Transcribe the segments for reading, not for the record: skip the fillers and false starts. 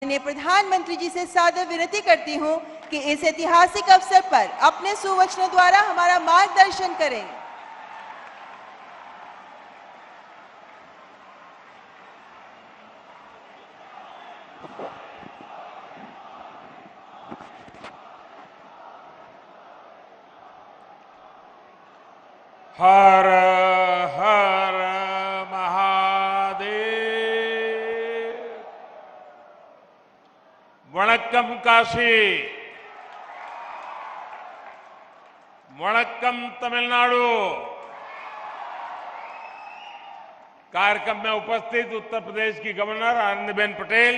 माननीय प्रधानमंत्री जी से सादर विनती करती हूं कि इस ऐतिहासिक अवसर पर अपने सुवचनों द्वारा हमारा मार्गदर्शन करें। हर हर महादेव। वणक्कम काशी, वणक्कम तमिलनाडु। कार्यक्रम में उपस्थित उत्तर प्रदेश की गवर्नर आनंदीबेन पटेल,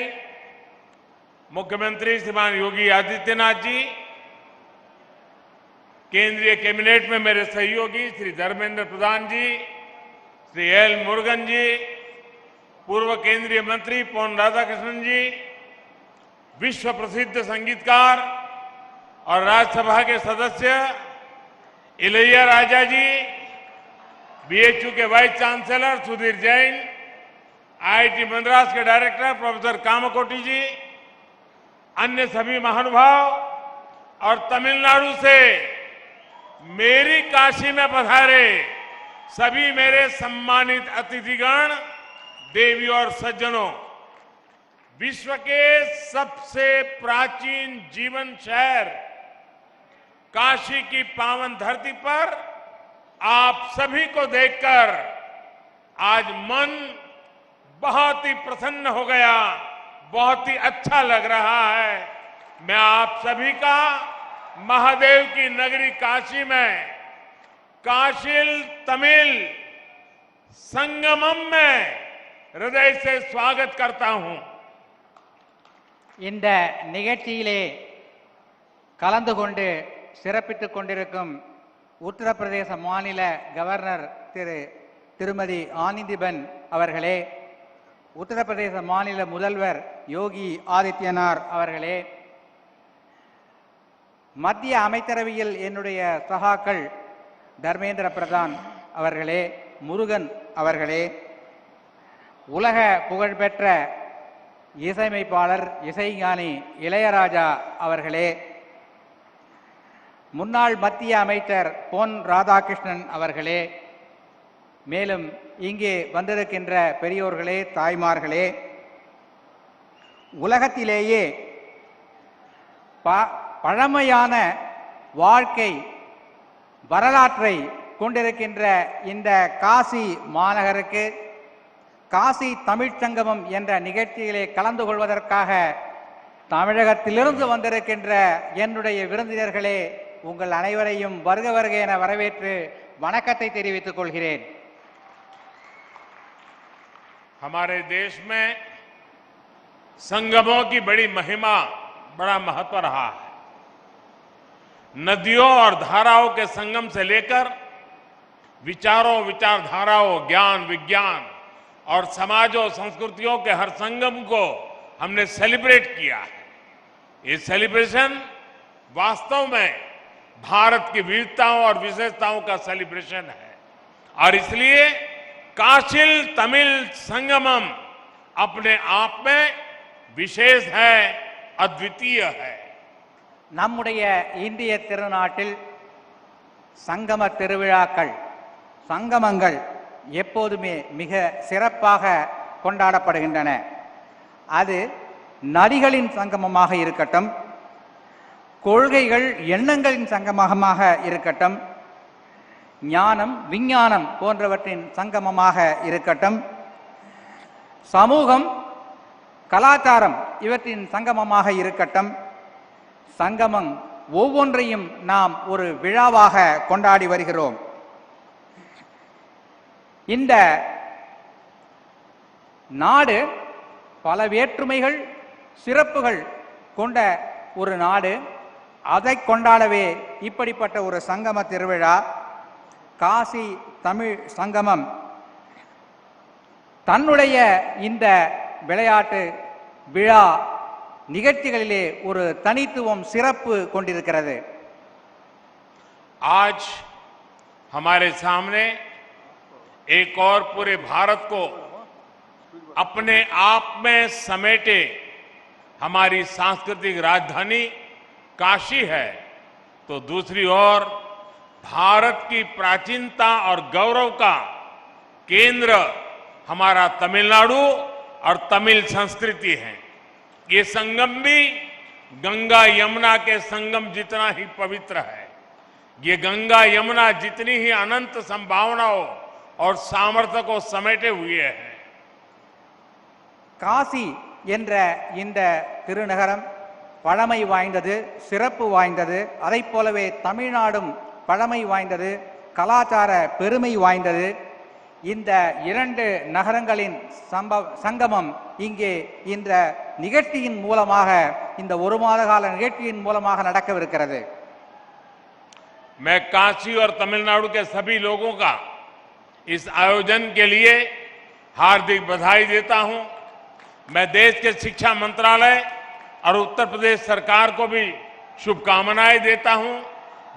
मुख्यमंत्री श्रीमान योगी आदित्यनाथ जी, केंद्रीय कैबिनेट में मेरे सहयोगी श्री धर्मेंद्र प्रधान जी, श्री एल मुरुगन जी, पूर्व केंद्रीय मंत्री पोन राधाकृष्णन जी, विश्व प्रसिद्ध संगीतकार और राज्यसभा के सदस्य इलैया राजा जी, बीएचयू के vice chancellor Sudhir Jain, IIT Madras के डायरेक्टर प्रोफेसर कामकोटी जी, अन्य सभी महानुभाव और तमिलनाडु से मेरी काशी में पधारे सभी मेरे सम्मानित अतिथिगण, देवी और सज्जनों, विश्व के सबसे प्राचीन जीवन शहर काशी की पावन धरती पर आप सभी को देखकर आज मन बहुत ही प्रसन्न हो गया, बहुत ही अच्छा लग रहा है। मैं आप सभी का महादेव की नगरी काशी में काशिल तमिल संगमम में हृदय से स्वागत करता हूं। இந்த நிகழ்ச்சியிலே கலந்து கொண்டு சிறப்பித்துக் கொண்டிருக்கும் உத்தரப்பிரதேச மாநில கவர்னர் திருமதி ஆனந்திபென் அவர்களே, உத்தரப்பிரதேச மாநில முதல்வர் யோகி ஆதித்யநாத் அவர்களே, மத்திய அமைச்சரவையில் என்னுடைய சகாக்கள் தர்மேந்திர பிரதான் அவர்களே, முருகன் அவர்களே, உலக புகழ்பெற்ற இசையமைப்பாளர் இசைஞானி இளையராஜா அவர்களே, முன்னாள் மத்திய அமைச்சர் பொன் ராதாகிருஷ்ணன் அவர்களே, மேலும் இங்கே வந்திருக்கின்ற பெரியோர்களே, தாய்மார்களே, உலகத்திலேயே பழமையான வாழ்க்கை வரலாற்றை கொண்டிருக்கின்ற இந்த காசி மாநகருக்கு காசி தமிழ்ச் சங்கமம் என்ற நிகழ்ச்சியிலே கலந்து கொள்வதற்காக தமிழகத்திலிருந்து வந்திருக்கின்ற என்னுடைய விருந்தினர்களே, உங்கள் அனைவரையும் வருக வருக என வரவேற்று வணக்கத்தை தெரிவித்துக் கொள்கிறேன். हमारे देश में संगमों की बड़ी महिमा, बड़ा महत्व रहा है। नदियों और धाराओं के संगम से लेकर विचारों, विचारधाराओं, ज्ञान, विज्ञान और समाजों, संस्कृतियों के हर संगम को हमने सेलिब्रेट किया है। ये सेलिब्रेशन वास्तव में भारत की विविधताओं और विशेषताओं का सेलिब्रेशन है और इसलिए काशिल तमिल संगमम अपने आप में विशेष है, अद्वितीय है। நம்முடைய இந்திய திருநாட்டில் சங்கம திருவிழாக்கள், சங்கமங்கள் எப்போதுமே மிக சிறப்பாக கொண்டாடப்படுகின்றன. அது நதிகளின் சங்கமமாக இருக்கட்டும், கொள்கைகள் எண்ணங்களின் சங்கமமாக இருக்கட்டும், ஞானம் விஞ்ஞானம் போன்றவற்றின் சங்கமமாக இருக்கட்டும், சமூகம் கலாச்சாரம் இவற்றின் சங்கமமாக இருக்கட்டும், சங்கமம் ஒவ்வொன்றையும் நாம் ஒரு விழாவாக கொண்டாடி வருகிறோம். இந்த நாடு பல வேற்றுமைகள், சிறப்புகள் கொண்ட ஒரு நாடு. அதை கொண்டாடவே இப்படிப்பட்ட ஒரு சங்கம திருவிழா காசி தமிழ் சங்கமம் தன்னுடைய இந்த விளையாட்டு விழா நிகழ்ச்சிகளிலே ஒரு தனித்துவம், சிறப்பு கொண்டிருக்கிறது. आज हमारे सामने एक और पूरे भारत को अपने आप में समेटे हमारी सांस्कृतिक राजधानी काशी है, तो दूसरी ओर भारत की प्राचीनता और गौरव का केंद्र हमारा तमिलनाडु और तमिल संस्कृति है। ये संगम भी गंगा यमुना के संगम जितना ही पवित्र है। ये गंगा यमुना जितनी ही अनंत संभावनाओं और सामर्थ्य को समेटे हुए है। காசி என்ற இந்த திருநகரம் பழமை வாய்ந்தது, சிறப்பு வாய்ந்தது. அதைப் போலவே தமிழ்நாடும் பழமை வாய்ந்தது, கலாச்சார பெருமை வாய்ந்தது. இந்த இரண்டு நகரங்களின் சங்கமம் இங்கே இந்த நிகழ்ச்சியின் மூலமாக, இந்த ஒரு மாத கால நிகழ்ச்சியின் மூலமாக நடக்கவிருக்கிறது. मैं काशी और तमिलनाडु के सभी लोगों का इस आयोजन के लिए हार्दिक बधाई देता हूं। मैं देश के शिक्षा मंत्रालय और उत्तर प्रदेश सरकार को भी शुभकामनाएं देता हूं,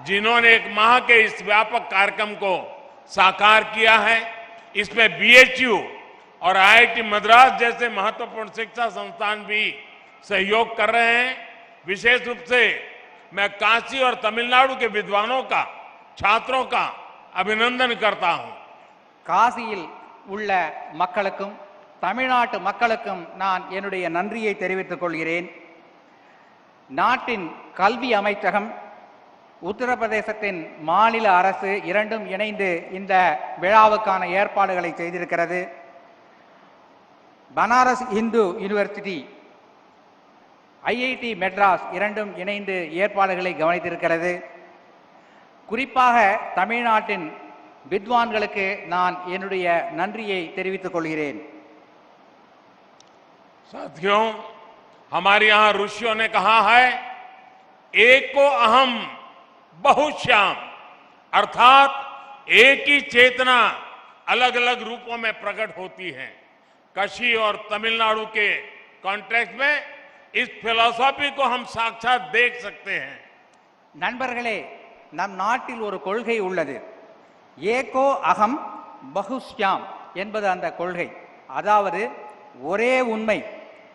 जिन्होंने एक माह के इस व्यापक कार्यक्रम को साकार किया है। इसमें बीएचयू और आईआईटी मद्रास जैसे महत्वपूर्ण शिक्षा संस्थान भी सहयोग कर रहे हैं। विशेष रूप से मैं काशी और तमिलनाडु के विद्वानों का, छात्रों का अभिनंदन करता हूं। காசியில் உள்ள மக்களுக்கும் தமிழ்நாட்டு மக்களுக்கும் நான் என்னுடைய நன்றியை தெரிவித்துக் கொள்கிறேன். நாட்டின் கல்வி அமைச்சகம், உத்தரப்பிரதேசத்தின் மாநில அரசு இரண்டும் இணைந்து இந்த விழாவுக்கான ஏற்பாடுகளை செய்திருக்கிறது. பனாரஸ் இந்து யூனிவர்சிட்டி, ஐஐடி மெட்ராஸ் இரண்டும் இணைந்து ஏற்பாடுகளை கவனித்திருக்கிறது. குறிப்பாக தமிழ்நாட்டின் வித்வான்களுக்கு நான் என்னுடைய நன்றியை தெரிவித்துக் கொள்கிறேன். साथियों, हमारे यहां ऋषियों ने कहा है, एको अहम बहुश्याम, अर्थात एक ही चेतना अलग अलग रूपों में प्रकट होती है। काशी और तमिलनाडु के कॉन्टेक्स्ट में इस फिलॉसफी को हम साक्षात देख सकते हैं। நண்பர்களே, நம் நாட்டில் ஒரு கொள்கை உள்ளது. ஏகோ அகம் பகுஷ்யாம் என்பது அந்த கொள்கை. அதாவது ஒரே உண்மை,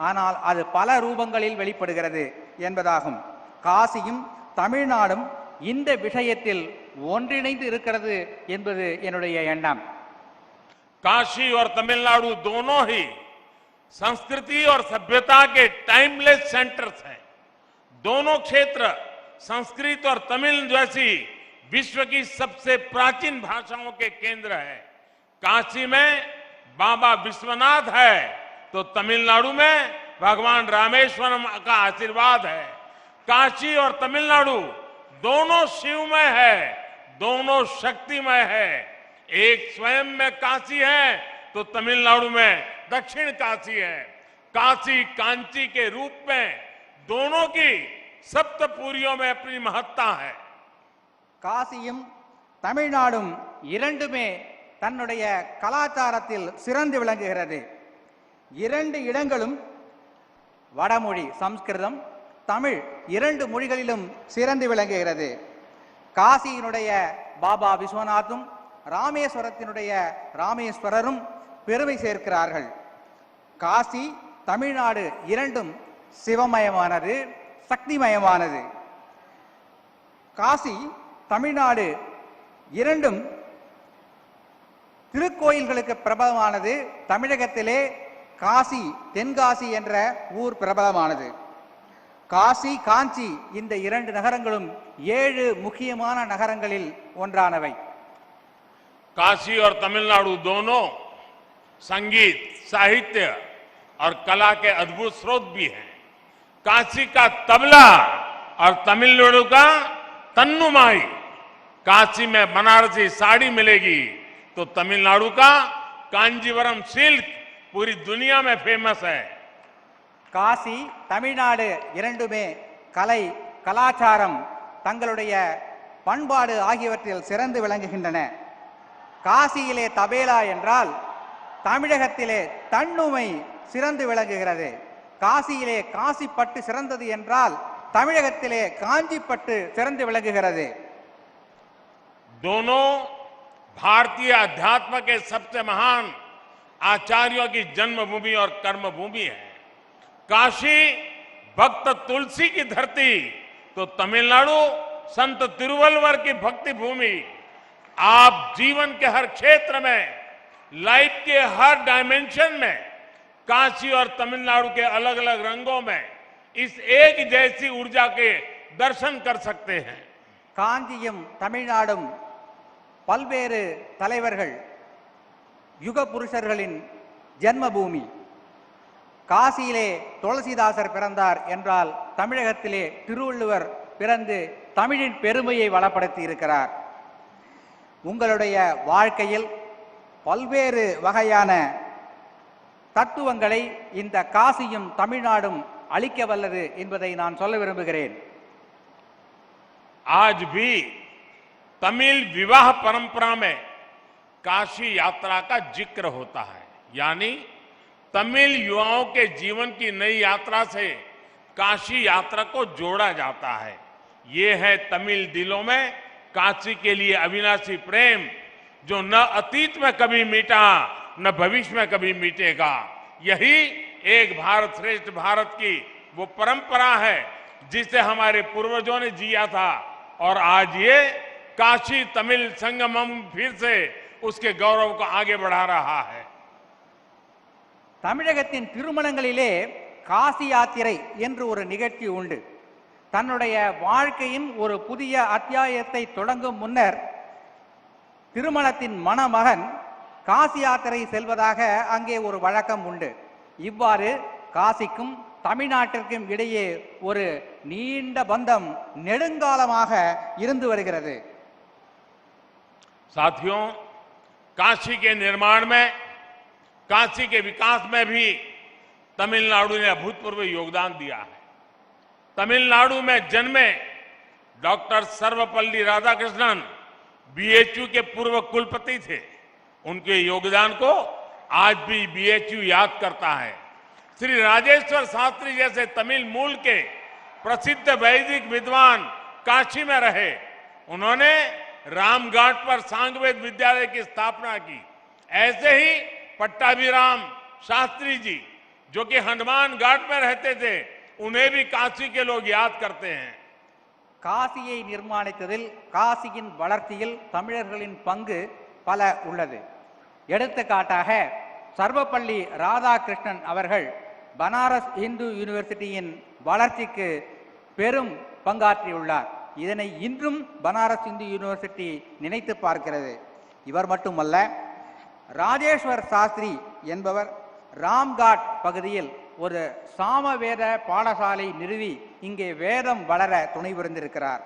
ஆனால் அது பல ரூபங்களில் வெளிப்படுகிறது என்பதாகும். காசியும் தமிழ்நாடும் இந்த விஷயத்தில் ஒன்றிணைந்து இருக்கிறது என்பது என்னுடைய எண்ணம். काशी और तमिलनाडु दोनों ही संस्कृति और सभ्यता के टाइमलेस सेंटर्स हैं। दोनों क्षेत्र संस्कृत और तमिल जैसी विश्व की सबसे प्राचीन भाषाओं के केंद्र हैं। काशी में बाबा विश्वनाथ है, तो तमिलनाडु में भगवान रामेश्वरम का आशीर्वाद है। काशी और तमिलनाडु दोनों शिवमय है, दोनों शक्तिमय है। एक स्वयं में काशी है, तो तमिलनाडु में दक्षिण काशी है। काशी कांची के रूप में दोनों की सप्तपुरियों में अपनी महत्ता है। காசியும் தமிழ்நாடும் இரண்டுமே தன்னுடைய கலாச்சாரத்தில் சிறந்து விளங்குகிறது. இரண்டு இடங்களும் வடமொழி சம்ஸ்கிருதம், தமிழ் இரண்டு மொழிகளிலும் சிறந்து விளங்குகிறது. காசியினுடைய பாபா விஸ்வநாத்தும் ராமேஸ்வரத்தினுடைய ராமேஸ்வரரும் பெருமை சேர்க்கிறார்கள். காசி தமிழ்நாடு இரண்டும் சிவமயமானது, சக்திமயமானது. காசி தமிழ்நாடு இரண்டும் திருக்கோயில்களுக்கு பிரபலமானது. தமிழகத்திலே காசி, தென்காசி என்ற ஊர் பிரபலமானது. காசி, காஞ்சி இந்த இரண்டு நகரங்களும் 7 முக்கியமான நகரங்களில் ஒன்றானவை. काशी और तमिलनाडु दोनों संगीत, साहित्य और कला के अद्भुत स्रोत भी हैं। काशी का तबला और तमिलनाडु का तन्नुमाई। काशी में बनारसी साड़ी मिलेगी, तो तमिलनाडु का कांजीवरम सिल्क पूरी दुनिया में फेमस है। காசி தமிழ்நாடு இரண்டுமே கலை, கலாச்சாரம், தங்களுடைய பண்பாடு ஆகியவற்றில் சிறந்து விளங்குகின்றன. காசியிலே தபேலா என்றால் தமிழகத்திலே தன்னுமை சிறந்து விளங்குகிறது. காசியிலே காசிப்பட்டு சிறந்தது என்றால் தமிழகத்திலே காஞ்சிப்பட்டு சிறந்து விளங்குகிறது. दोनों भारतीय अध्यात्म के सबसे महान आचार्यों की जन्मभूमि और कर्मभूमि है। काशी भक्त तुलसी की धरती, तो तमिलनाडु संत तिरुवल्लुवर की भक्ति भूमि। आप जीवन के हर क्षेत्र में, लाइफ के हर डायमेंशन में काशी और तमिलनाडु के अलग अलग रंगों में इस एक जैसी ऊर्जा के दर्शन कर सकते हैं। காஞ்சியும் தமிழ்நாடும் பல்வேறு தலைவர்கள் யுக புருஷர்களின் ஜென்மபூமி. காசியிலே துளசிதாசர் பிறந்தார் என்றால் தமிழகத்திலே திருவள்ளுவர் பிறந்து தமிழின் பெருமையை வளப்படுத்தி இருக்கிறார். உங்களுடைய வாழ்க்கையில் பல்வேறு வகையான தத்துவங்களை இந்த காசியும் தமிழ்நாடும் அளிக்க வல்லது என்பதை நான் சொல்ல விரும்புகிறேன். आज भी तमिल विवाह परंपरा में काशी यात्रा का जिक्र होता है, यानी तमिल युवाओं के जीवन की नई यात्रा से काशी यात्रा को जोड़ा जाता है। ये है तमिल दिलों में काशी के लिए अविनाशी प्रेम, जो न अतीत में कभी मिटा न भविष्य में कभी मिटेगा। यही एक भारत श्रेष्ठ भारत की वो परंपरा है जिसे हमारे पूर्वजों ने जिया था, और आज ये काशी तमिल संगमम फिर से उसके गौरव को आगे बढ़ा रहा है। தமிழகத்தின் திருமணங்களிலே காசி யாத்திரை என்று ஒரு நிகழ்ச்சி உண்டு. தன்னுடைய வாழ்க்கையின் ஒரு புதிய அத்தியாயத்தை தொடங்கும் முன்னர் திருமணத்தின் மணமகன் காசி யாத்திரை செல்வதாக அங்கே ஒரு வழக்கம் உண்டு. இவ்வாறு காசிக்கும் தமிழ்நாட்டிற்கும் இடையே ஒரு நீண்ட பந்தம் நெடுங்காலமாக இருந்து வருகிறது. साथियों, काशी के निर्माण में, काशी के विकास में भी तमिलनाडु ने अभूतपूर्व योगदान दिया है। तमिलनाडु में जन्मे डॉक्टर सर्वपल्ली राधाकृष्णन बीएचयू के पूर्व कुलपति थे। उनके योगदान को आज भी बीएचयू याद करता है। श्री राजेश्वर शास्त्री जैसे तमिल मूल के प्रसिद्ध वैदिक विद्वान काशी में रहे। उन्होंने रामघाट पर सांगवेद विद्यालय की स्थापना की। ऐसे ही पट्टाभिराम शास्त्री जी, जो कि हनुमान घाट में रहते थे, उन्हें भी काशी के लोग याद करते हैं। காசியை நிர்மாணித்ததில் காசியின் வளர்ச்சியில் தமிழர்களின் பங்கு பல உள்ளது. எடுத்துக்காட்டாக சர்வப்பள்ளி ராதாகிருஷ்ணன் அவர்கள் பனாரஸ் இந்து யூனிவர்சிட்டியின் வளர்ச்சிக்கு பெரும் பங்காற்றியுள்ளார். இதனை இன்றும் பனாரஸ் இந்து யூனிவர்சிட்டி நினைத்து பார்க்கிறது. இவர் மட்டுமல்ல, ராஜேஸ்வர் சாஸ்திரி என்பவர் ராம்காட் பகுதியில் ஒரு சாமவேத பாடசாலை நிறுவி இங்கே வேதம் வளர துணை புரிந்திருக்கிறார்.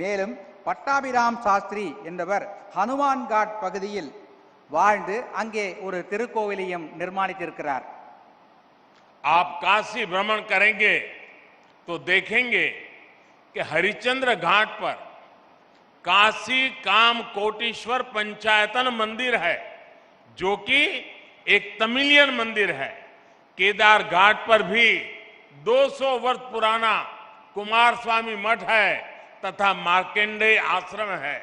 மேலும் பட்டாபிராம் சாஸ்திரி என்பவர் ஹனுமான்காட் பகுதியில் வாழ்ந்து அங்கே ஒரு திருக்கோவிலையும் நிர்மாணித்திருக்கிறார். आप काशी भ्रमण करेंगे तो देखेंगे कि हरिश्चंद्र घाट पर काशी काम कोटीश्वर पंचायतन मंदिर है, जो कि एक तमिलियन मंदिर है। केदार घाट पर भी 200 वर्ष पुराना कुमार स्वामी मठ है तथा मार्कंडेय आश्रम है।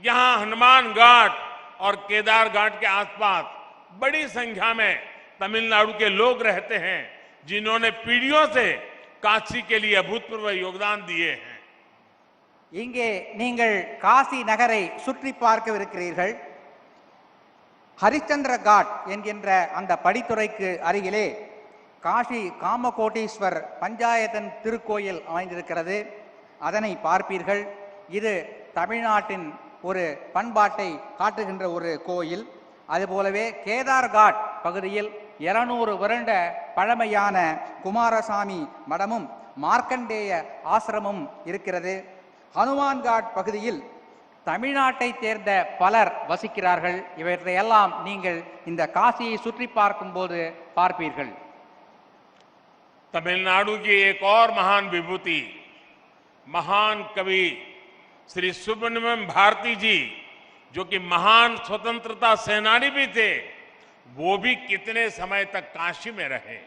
यहां हनुमान घाट और केदार घाट के आसपास बड़ी संख्या में तमिलनाडु के लोग रहते हैं, जिन्होंने पीढ़ियों से काशी के लिए अभूतपूर्व योगदान दिए हैं। இங்கே நீங்கள் காசி நகரை சுற்றி பார்க்கவிருக்கிறீர்கள். ஹரிச்சந்திர காட் என்கின்ற அந்த படித்துறைக்கு அருகிலே காசி காமகோட்டீஸ்வர் பஞ்சாயத்தன் திருக்கோயில் அமைந்திருக்கிறது. அதனை பார்ப்பீர்கள். இது தமிழ்நாட்டின் ஒரு பண்பாட்டை காட்டுகின்ற ஒரு கோயில். அதுபோலவே கேதார்காட் பகுதியில் 200 வருட பழமையான குமாரசாமி மடமும் மார்க்கண்டேய ஆசிரமும் இருக்கிறது. ஹனுமான்காட் பகுதியில் தமிழ்நாட்டை சேர்ந்த பலர் வசிக்கிறார்கள். இவற்றையெல்லாம் நீங்கள் இந்த காசியை சுற்றி பார்க்கும்போது பார்ப்பீர்கள். तमिलनाडु की एक और महान विभूति, महान कवि श्री सुब्रमण्यम भारती जी, जो कि महान स्वतंत्रता सेनानी भी थे, वो भी कितने समय तक काशी में रहे।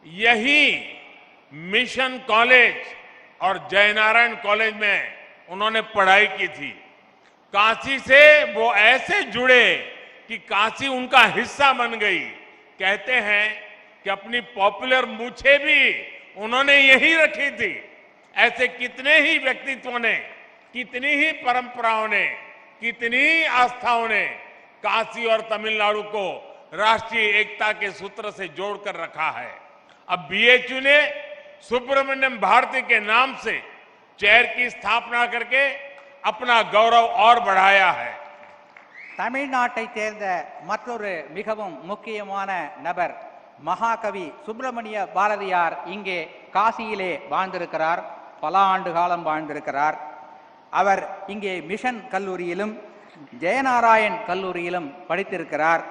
यही मिशन कॉलेज और जयनारायण कॉलेज में उन्होंने पढ़ाई की थी। काशी से वो ऐसे जुड़े कि काशी उनका हिस्सा बन गई। कहते हैं कि अपनी पॉपुलर मूछें भी उन्होंने यही रखी थी। ऐसे कितने ही व्यक्तित्वों ने, कितनी ही परंपराओं ने, कितनी ही आस्थाओं ने काशी और तमिलनाडु को राष्ट्रीय एकता के सूत्र से जोड़कर रखा है। अब बीएचयू ने सुब्रमण्यम भारती के नाम से चेयर की स्थापना करके अपना गौरव और बढ़ाया है। தமிழ்நாட்டை சேர்ந்த மற்றொரு மிகவும் முக்கியமான நபர் மகாகவி சுப்பிரமணிய பாரதியார் இங்கே காசியிலே வாழ்ந்திருக்கிறார். பல ஆண்டு காலம் வாழ்ந்திருக்கிறார். அவர் இங்கே மிஷன் கல்லூரியிலும் ஜெயநாராயண் கல்லூரியிலும் படித்திருக்கிறார்.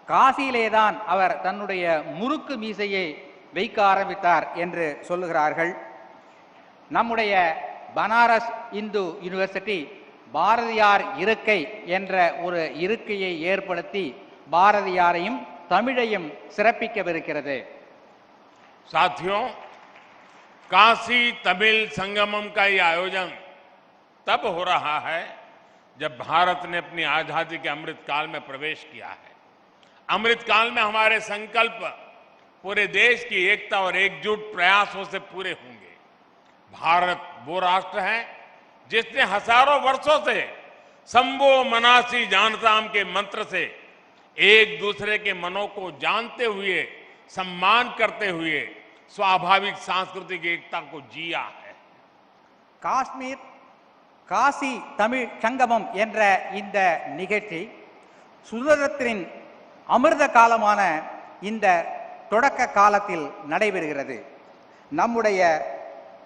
காசியிலேதான் அவர் தன்னுடைய முறுக்கு மீசையை வைக்க ஆரம்பித்தார் என்று சொல்லுகிறார்கள். நம்முடைய பனாரஸ் இந்து யூனிவர்சிட்டி பாரதியார் இருக்கை என்ற ஒரு இருக்கையை ஏற்படுத்தி பாரதியாரையும் தமிழையும் சிறப்பிக்கவிருக்கிறது. साथियों, काशी तमिल संगमम का ये आयोजन तब हो रहा है जब भारत ने अपनी आजादी के अमृत काल में प्रवेश किया है। अमृत काल में हमारे संकल्प पूरे देश की एकता और एकजुट प्रयासों से पूरे होंगे। भारत वो राष्ट्र है जिसने हजारों वर्षों से संबो मनासी जानताम के मंत्र से एक दूसरे के मनों को जानते हुए, सम्मान करते हुए स्वाभाविक सांस्कृतिक एकता को जिया है। காஷ்மீர் காசி தமிழ் சங்கமம் என்ற இந்த நிகழ்ச்சி சுதந்திரத்தின் அமிர்த காலமான இந்த தொடக்க காலத்தில் நடைபெறுகிறது. நம்முடைய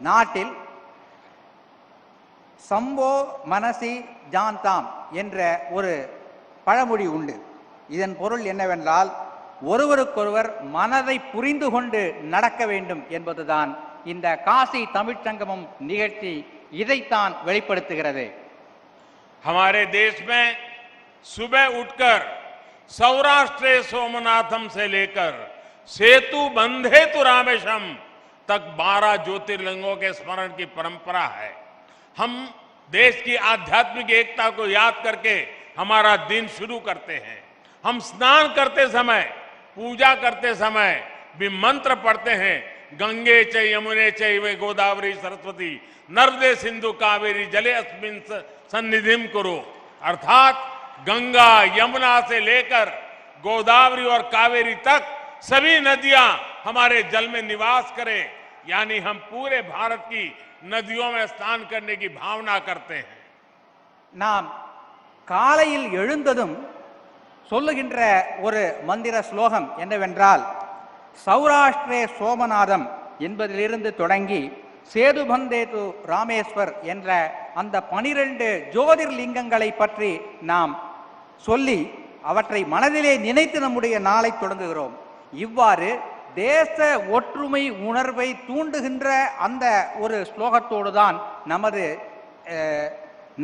நாட்டில் சம்போ மனசி ஜான்தாம் என்ற ஒரு பழமொழி உண்டு. இதன் பொருள் என்னவென்றால், ஒருவருக்கொருவர் மனதை புரிந்து கொண்டு நடக்க வேண்டும் என்பதுதான் இந்த காசி தமிழ்ச்சங்கமம் நிகழ்ச்சி இதைத்தான் வெளிப்படுத்துகிறது. हमारे देश में सुबह उठकर सौराष्ट्र सोमनाथम से लेकर सेतु बंधे तु रामेशम तक 12 ज्योतिर्लिंगों के स्मरण की परंपरा है। हम देश की आध्यात्मिक एकता को याद करके हमारा दिन शुरू करते हैं। हम स्नान करते समय, पूजा करते समय भी मंत्र पढ़ते हैं, गंगे च यमुने चैव गोदावरी सरस्वती नर्मदे सिंधु कावेरी जले अस्मिन् सन्निधिम कुरु। अर्थात गंगा यमुना से लेकर गोदावरी और कावेरी तक सभी नदियां हमारे जल में निवास करें, यानी हम पूरे भारत की नदियों में स्नान करने की भावना करते हैं। நாம் காலையில் எழுந்ததும் சொல்லுகின்ற ஒரு மந்திர ஸ்லோகம் என்னவென்றால், சௌராஷ்டிரே சோமநாதம் என்பதிலிருந்து தொடங்கி சேதுபந்தேது ராமேஸ்வர் என்ற அந்த 12 ஜோதிர்லிங்கங்களை பற்றி நாம் சொல்லி அவற்றை மனதிலே நினைத்து நம்முடைய நாளை தொடங்குகிறோம். இவ்வாறு தேச ஒற்றுமை உணர்வை தூண்டுகின்ற அந்த ஒரு ஸ்லோகத்தோடு தான் நமது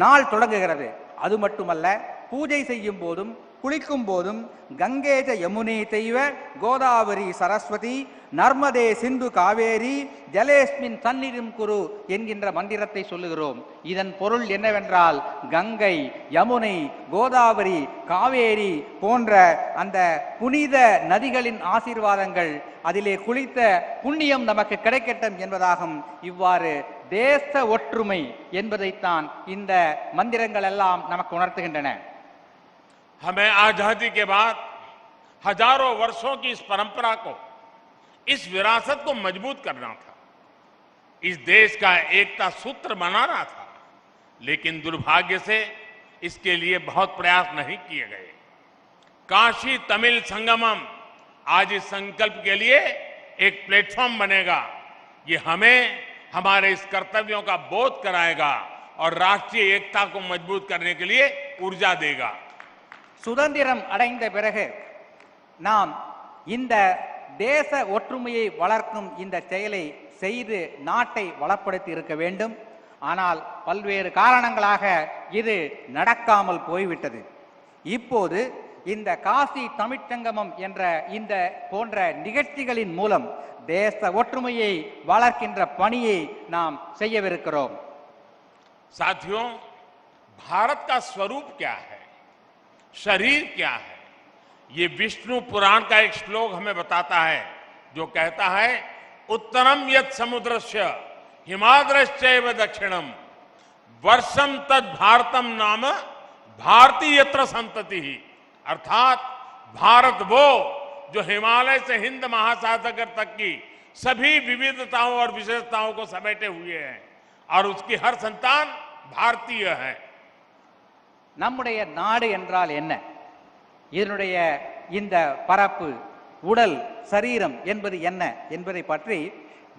நாள் தொடங்குகிறது. அது மட்டுமல்ல, பூஜை செய்யும் போதும் குளிக்கும் போதும் கங்கேஜ யமுனே தெய்வ கோதாவரி சரஸ்வதி நர்மதே சிந்து காவேரி ஜலேஸ்மின் சந்நிதிம் குரு என்கின்ற மந்திரத்தை சொல்லுகிறோம். இதன் பொருள் என்னவென்றால், கங்கை, யமுனை, கோதாவரி, காவேரி போன்ற அந்த புனித நதிகளின் ஆசீர்வாதங்கள், அதிலே குளித்த புண்ணியம் நமக்கு கிடைக்கட்டும் என்பதாகும். இவ்வாறு தேச ஒற்றுமை என்பதைத்தான் இந்த மந்திரங்கள் எல்லாம் நமக்கு உணர்த்துகின்றன. हमें आजादी के बाद हजारों वर्षों की इस परंपरा को, इस विरासत को मजबूत करना था, इस देश का एकता सूत्र बनाना था। लेकिन दुर्भाग्य से इसके लिए बहुत प्रयास नहीं किए गए। काशी तमिल संगमम आज इस संकल्प के लिए एक प्लेटफॉर्म बनेगा। ये हमें हमारे इस कर्तव्यों का बोध कराएगा और राष्ट्रीय एकता को मजबूत करने के लिए ऊर्जा देगा। சுதந்திரம் அடைந்த பிறகு நாம் இந்த தேச ஒற்றுமையை வளர்க்கும் இந்த செயலை செய்து நாட்டை வளப்படுத்தி இருக்க வேண்டும். ஆனால் பல்வேறு காரணங்களாக இது நடக்காமல் போய்விட்டது. இப்போது இந்த காசி தமிழ்ச்சங்கமம் என்ற இந்த போன்ற நிகழ்ச்சிகளின் மூலம் தேச ஒற்றுமையை வளர்க்கின்ற பணியை நாம் செய்யவிருக்கிறோம். साथियों, भारत का स्वरूप क्या है, शरीर क्या है, ये विष्णु पुराण का एक श्लोक हमें बताता है, जो कहता है उत्तरम यत् समुद्रस्य हिमाद्रश्चैव दक्षिणम वर्षम तद भारतम नाम भारती यत्र संतति ही, अर्थात भारत वो जो हिमालय से हिंद महासागर तक की सभी विविधताओं और विशेषताओं को समेटे हुए हैं और उसकी हर संतान भारतीय है। நம்முடைய நாடு என்றால் என்ன, இதனுடைய இந்த பரப்பு, உடல், சரீரம் என்பது என்ன என்பதை பற்றி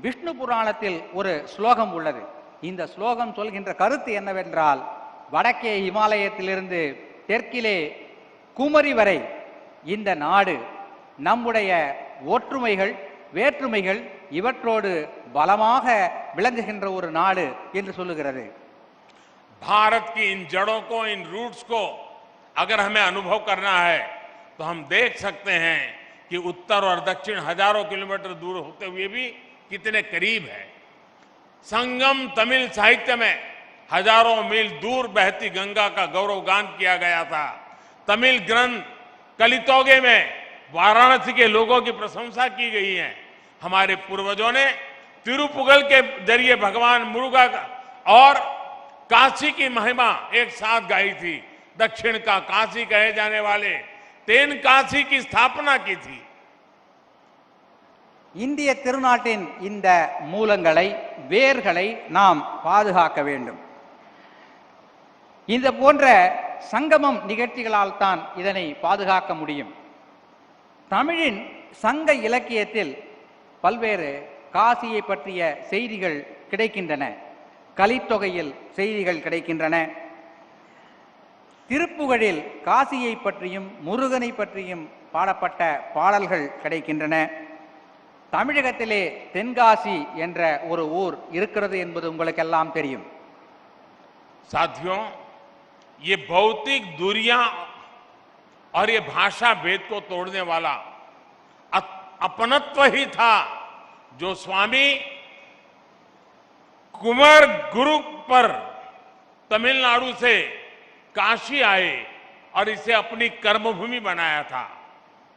விஷ்ணு புராணத்தில் ஒரு ஸ்லோகம் உள்ளது. இந்த ஸ்லோகம் சொல்கின்ற கருத்து என்னவென்றால், வடக்கே இமாலயத்திலிருந்து தெற்கிலே குமரி வரை இந்த நாடு நம்முடைய ஒற்றுமைகள் வேற்றுமைகள் இவற்றோடு பலமாக விளங்குகின்ற ஒரு நாடு என்று சொல்லுகிறது. भारत की इन जड़ों को, इन रूट्स को अगर हमें अनुभव करना है तो हम देख सकते हैं कि उत्तर और दक्षिण हजारों किलोमीटर दूर होते हुए भी कितने करीब है। संगम तमिल साहित्य में हजारों मील दूर बहती गंगा का गौरव गान किया गया था। तमिल ग्रंथ कलितोगे में वाराणसी के लोगों की प्रशंसा की गई है। हमारे पूर्वजों ने तिरुपुगल के जरिए भगवान मुरुगा और काशी की महिमा एक साथ गाई थी। दक्षिण का काशी कहे जाने वाले तेन काशी की स्थापना की थी। இந்திய திருநாட்டின் இந்த மூலங்களை, வேர்களை நாம் பாதுகாக்க வேண்டும். இந்த போன்ற சங்கமம் நிகழ்ச்சிகளால் தான் இதனை பாதுகாக்க முடியும். தமிழின் சங்க இலக்கியத்தில் பல்வேறு காசியை பற்றிய செய்திகள் கிடைக்கின்றன. கலித்தொகையில் செய்திகள் கிடைக்கின்றன. திருப்புகழில் காசியை பற்றியும் முருகனை பற்றியும் பாடப்பட்ட பாடல்கள் கிடைக்கின்றன. தமிழகத்திலே தென்காசி என்ற ஒரு ஊர் இருக்கிறது என்பது உங்களுக்கெல்லாம் தெரியும். साथियों, ये भौतिक दूरियां और ये भाषा भेद को तोड़ने वाला अपनत्व ही था जो स्वामी कुमार गुरु पर तमिलनाडु से काशी आए और इसे अपनी कर्मभूमि बनाया था।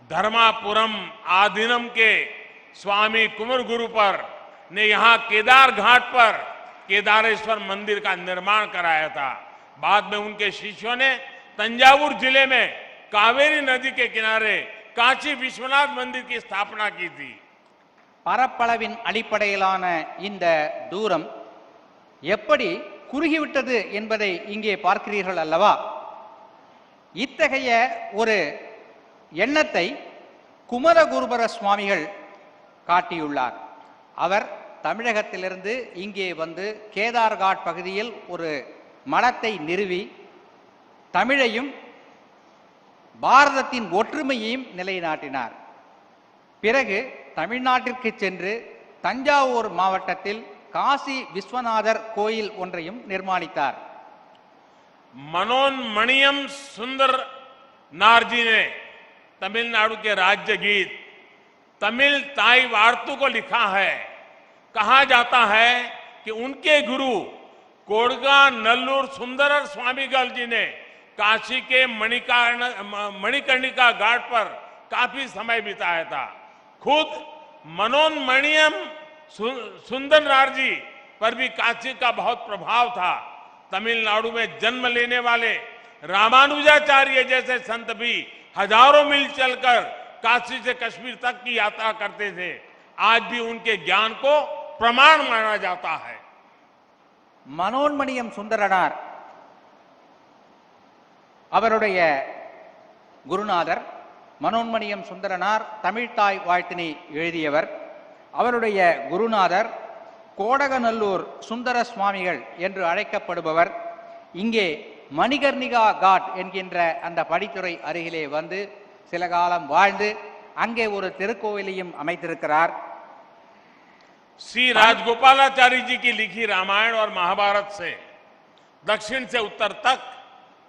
धर्मापुरम आधीनम के स्वामी कुमार गुरु पर ने यहाँ केदार घाट पर केदारेश्वर मंदिर का निर्माण कराया था। बाद में उनके शिष्यों ने तंजावुर जिले में कावेरी नदी के किनारे काशी विश्वनाथ मंदिर की स्थापना की थी। பரப்பளவின் அடிப்படையிலான இந்த தூரம் எப்படி குறுகிவிட்டது என்பதை இங்கே பார்க்கிறீர்கள் அல்லவா? இத்தகைய ஒரு எண்ணத்தை குமரகுருபர சுவாமிகள் காட்டியுள்ளார். அவர் தமிழகத்திலிருந்து இங்கே வந்து கேதார்காட் பகுதியில் ஒரு மடத்தை நிறுவி தமிழையும் பாரதத்தின் ஒற்றுமையையும் நிலைநாட்டினார். பிறகு தமிழ்நாட்டிற்கு சென்று தஞ்சாவூர் மாவட்டத்தில் காசி விஸ்வநாதர் கோயில் ஒன்றையும் நிர்மாணித்தார். मनोन्मणियम सुंदर नारजी ने तमिलनाडु के राज्य गीत तमिल ताई वार्तु को लिखा है। कहा जाता है कि उनके गुरु कोडगा नल्लूर सुंदरर स्वामीगल जी ने काशी के मणिकर्णिका घाट पर काफी समय बिताया था। खुद मनोन्मणियम सुंदर नारजी पर भी काशी का बहुत प्रभाव था। तमिलनाडु में जन्म लेने वाले रामानुजाचार्य जैसे संत भी हजारों मील चलकर काशी से कश्मीर तक की यात्रा करते थे। आज भी उनके ज्ञान को प्रमाण माना जाता है। மனோன்மணியம் சுந்தரனார் அவருடைய குருநாதர். மனோன்மணியம் சுந்தரனார் தமிழ்த்தாய் வாழ்த்தினை எழுதியவர். அவருடைய குருநாதர் கோடகநல்லூர் சுந்தர சுவாமிகள் என்று அழைக்கப்படுபவர். இங்கே மணிகர்ணிகா காட் என்கின்ற அந்த படித்துறை அருகிலே வந்து சில காலம் வாழ்ந்து அங்கே ஒரு திருக்கோவிலையும் அமைத்திருக்கிறார். श्री राजगोपालाचारी जी की लिखी रामायण और महाभारत से दक्षिण से उत्तर तक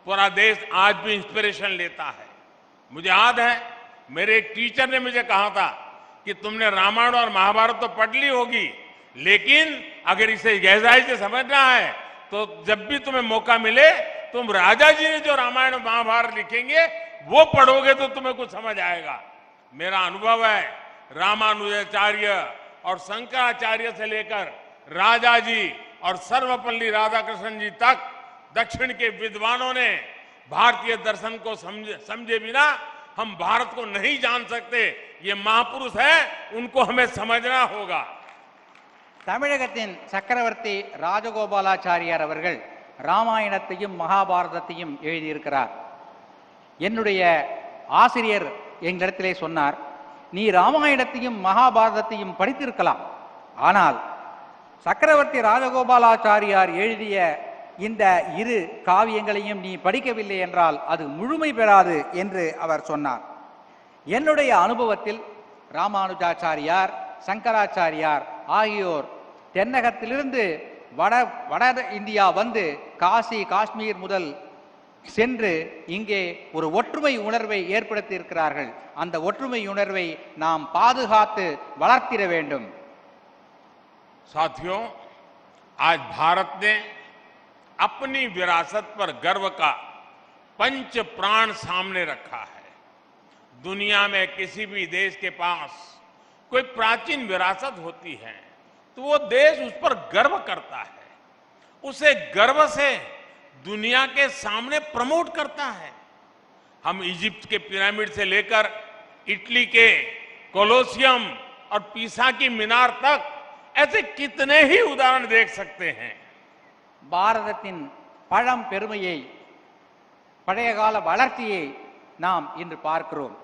पूरा देश आज भी इंस्पिरेशन लेता है। मुझे याद है मेरे एक टीचर ने मुझे कहा था कि तुमने रामायण और महाभारत तो पढ़ ली होगी, लेकिन अगर इसे गहराई से समझना है तो जब भी तुम्हें मौका मिले तुम राजा जी ने जो रामायण और महाभारत लिखेंगे वो पढ़ोगे तो तुम्हें कुछ समझ आएगा। मेरा अनुभव है रामानुजाचार्य और शंकराचार्य से लेकर राजा जी और सर्वपल्ली राधाकृष्णन जी तक दक्षिण के विद्वानों ने भारतीय दर्शन को समझे बिना हम भारत को नहीं जान सकते। ये महापुरुष है, उनको हमें समझना होगा। தமிழகத்தின் சக்கரவர்த்தி ராஜகோபாலாச்சாரியார் அவர்கள் ராமாயணத்தையும் மகாபாரதத்தையும் எழுதியிருக்கிறார். என்னுடைய ஆசிரியர் எங்களிடத்திலே சொன்னார், நீ ராமாயணத்தையும் மகாபாரதத்தையும் படித்திருக்கலாம், ஆனால் சக்கரவர்த்தி ராஜகோபாலாச்சாரியார் எழுதிய இந்த இரு காவியங்களையும் நீ படிக்கவில்லை என்றால் அது முழுமை பெறாது என்று அவர் சொன்னார். என்னுடைய அனுபவத்தில் ராமானுஜாச்சாரியார், சங்கராச்சாரியார் ஆகியோர் தென்னகத்திலிருந்து வட இந்தியா வந்து காசி காஷ்மீர் முதல் சென்று இங்கே ஒரு ஒற்றுமை உணர்வை ஏற்படுத்தி இருக்கிறார்கள். அந்த ஒற்றுமை உணர்வை நாம் பாதுகாத்து வளர்த்திட வேண்டும். साथियों, आज भारत ने अपनी विरासत पर गर्व का पंच प्राण सामने रखा है। दुनिया में किसी भी देश के पास कोई प्राचीन विरासत होती है तो वो देश उस पर गर्व करता है, उसे गर्व से दुनिया के सामने प्रमोट करता है। हम इजिप्ट के पिरामिड से लेकर इटली के कोलोसियम और पीसा की मीनार तक ऐसे कितने ही उदाहरण देख सकते हैं। பாரதத்தின் பழம் பெருமையை, பழைய கால வளர்ச்சியை நாம் இன்று பார்க்கிறோம்.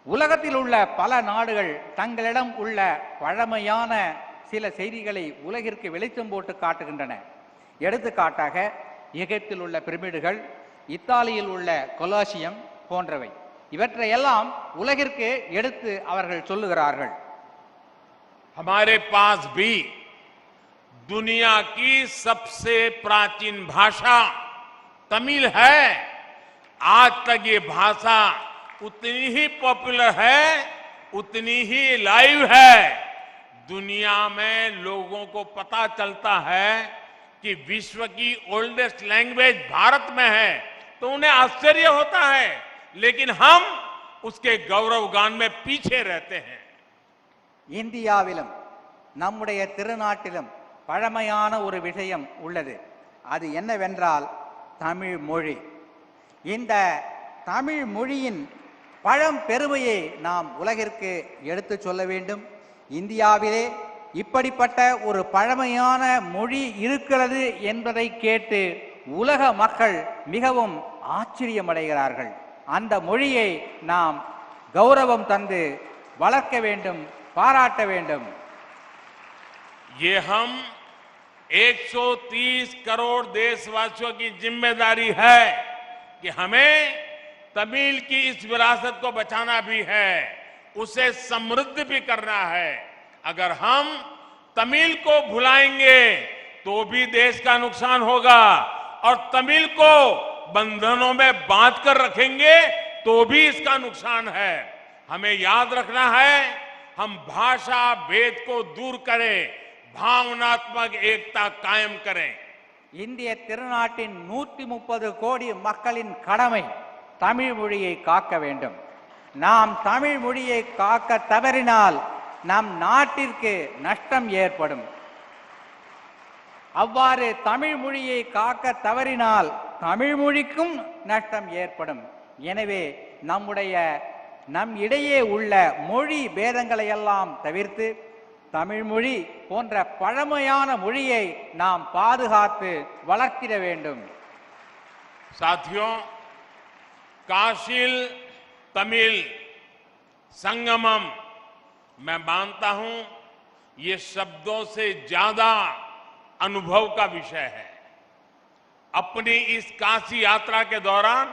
உலகத்தில் உள்ள பல நாடுகள் தங்களிடம் உள்ள பழமையான சில செய்திகளை உலகிற்கு வெளிச்சம் போட்டு காட்டுகின்றன. எடுத்துக்காட்டாக எகிப்தில் உள்ள பிரமிடுகள், இத்தாலியில் உள்ள கொலோசியம் போன்றவை. இவற்றையெல்லாம் உலகிற்கு எடுத்து அவர்கள் சொல்லுகிறார்கள். हमारे पास भी दुनिया की सबसे प्राचीन भाषा तमिल है। आज तक ये भाषा उतनी ही पॉपुलर है, उतनी ही लाइव है। दुनिया में लोगों को पता चलता है कि विश्व की ओल्डेस्ट लैंग्वेज भारत में है तो उन्हें आश्चर्य होता है, लेकिन हम उसके गौरव गान में पीछे रहते हैं। இந்தியாவிலும் நம்முடைய திருநாட்டிலும் பழமையான ஒரு விஷயம் உள்ளது. அது என்னவென்றால் தமிழ் மொழி. இந்த தமிழ் மொழியின் பழம் பெருமையை நாம் உலகிற்கு எடுத்து சொல்ல வேண்டும். இந்தியாவிலே இப்படிப்பட்ட ஒரு பழமையான மொழி இருக்கிறது என்பதை கேட்டு உலக மக்கள் மிகவும் ஆச்சரியமடைகிறார்கள். அந்த மொழியை நாம் கௌரவம் தந்து வளர்க்க வேண்டும், பாராட்ட வேண்டும். ये हम 130 करोड़ देशवासियों की जिम्मेदारी है कि हमें तमिल की इस विरासत को बचाना भी है, उसे समृद्ध भी करना है। अगर हम तमिल को भुलाएंगे तो भी देश का नुकसान होगा और तमिल को बंधनों में बांध कर रखेंगे तो भी इसका नुकसान है। हमें याद रखना है, हम भाषा भेद को दूर करें, भावनात्मक एकता कायम करें। இந்திய திருநாட்டின் 130 கோடி மக்களின் கடமை தமிழ் மொழியை காக்க வேண்டும். நாம் தமிழ் மொழியை காக்க தவறினால் நம் நாட்டிற்கு நஷ்டம் ஏற்படும். அவ்வாறு தமிழ் மொழியை காக்க தவறினால் தமிழ் மொழிக்கும் நஷ்டம் ஏற்படும். எனவே நம் இடையே உள்ள மொழி பேதங்களை எல்லாம் தவிர்த்து தமிழ் மொழி போன்ற பழமையான மொழியை நாம் பாதுகாத்து வளர்த்திட வேண்டும். साथियों, काशिल तमिल संगमम मैं मानता हूं ये शब्दों से ज्यादा अनुभव का विषय है। अपनी इस काशी यात्रा के दौरान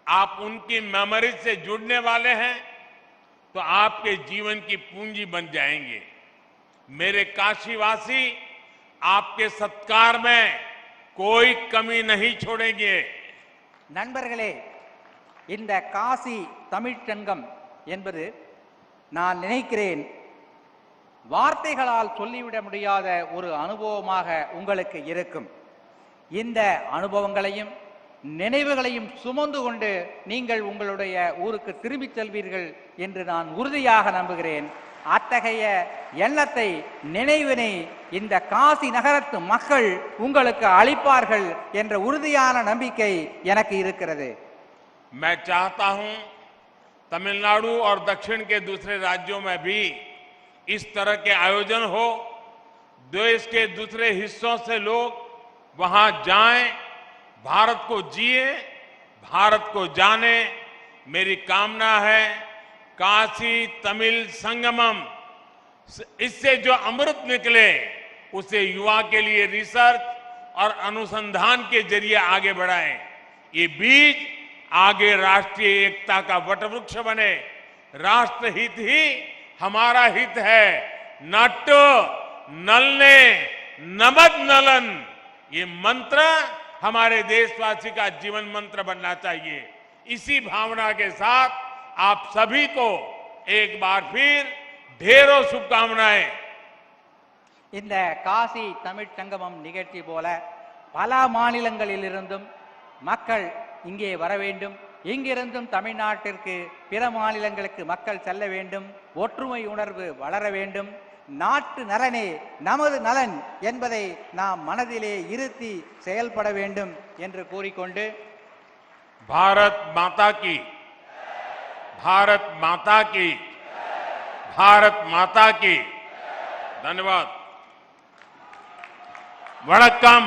आप उनकी मेमोरीज से जुड़ने वाले हैं तो आपके जीवन की पूंजी बन जाएंगे। मेरे काशीवासी आपके सत्कार में कोई कमी नहीं छोड़ेंगे। நண்பர்களே, இந்த காசி தமிழ்ச்சங்கம் என்பது நான் நினைக்கிறேன் வார்த்தைகளால் சொல்லிவிட முடியாத ஒரு அனுபவமாக உங்களுக்கு இருக்கும். இந்த அனுபவங்களையும் நினைவுகளையும் சுமந்து கொண்டு நீங்கள் உங்களுடைய ஊருக்கு திரும்பிச் செல்வீர்கள் என்று நான் உறுதியாக நம்புகிறேன். அத்தகைய எண்ணத்தை நினைவினை இந்த காசி நகரத்து மக்கள் உங்களுக்கு அளிப்பார்கள் என்ற உறுதியான நம்பிக்கை எனக்கு இருக்கிறது. मैं चाहता हूं तमिलनाडु और दक्षिण के दूसरे राज्यों में भी इस तरह के आयोजन हो, देश के दूसरे हिस्सों से लोग वहां जाएं, भारत को जिए, भारत को जाने। मेरी कामना है काशी तमिल संगमम, इससे जो अमृत निकले उसे युवा के लिए रिसर्च और अनुसंधान के जरिए आगे बढ़ाएं। ये बीज आगे राष्ट्रीय एकता का वटवृक्ष बने। राष्ट्र हित ही हमारा हित है। नट नलने नमद नलन, ये मंत्र हमारे देशवासी का जीवन मंत्र बनना चाहिए। इसी भावना के साथ आप सभी को एक बार फिर ढेरों शुभकामनाएं। இந்த காசி தமிழ் சங்கமம் நிகழ்ச்சி போல பல மாநிலங்களிலிருந்தும் மக்கள் இங்கே வர வேண்டும். இங்கிருந்தும் தமிழ்நாட்டிற்கு பிற மாநிலங்களுக்கு மக்கள் செல்ல வேண்டும். ஒற்றுமை உணர்வு வளர வேண்டும். நாட்டு நலனே நமது நலன் என்பதை நாம் மனதிலே இருத்தி செயல்பட வேண்டும் என்று கூறிக்கொண்டு भारत माता की, भारत माता की, भारत माता की। धन्यवाद। वणक्कम।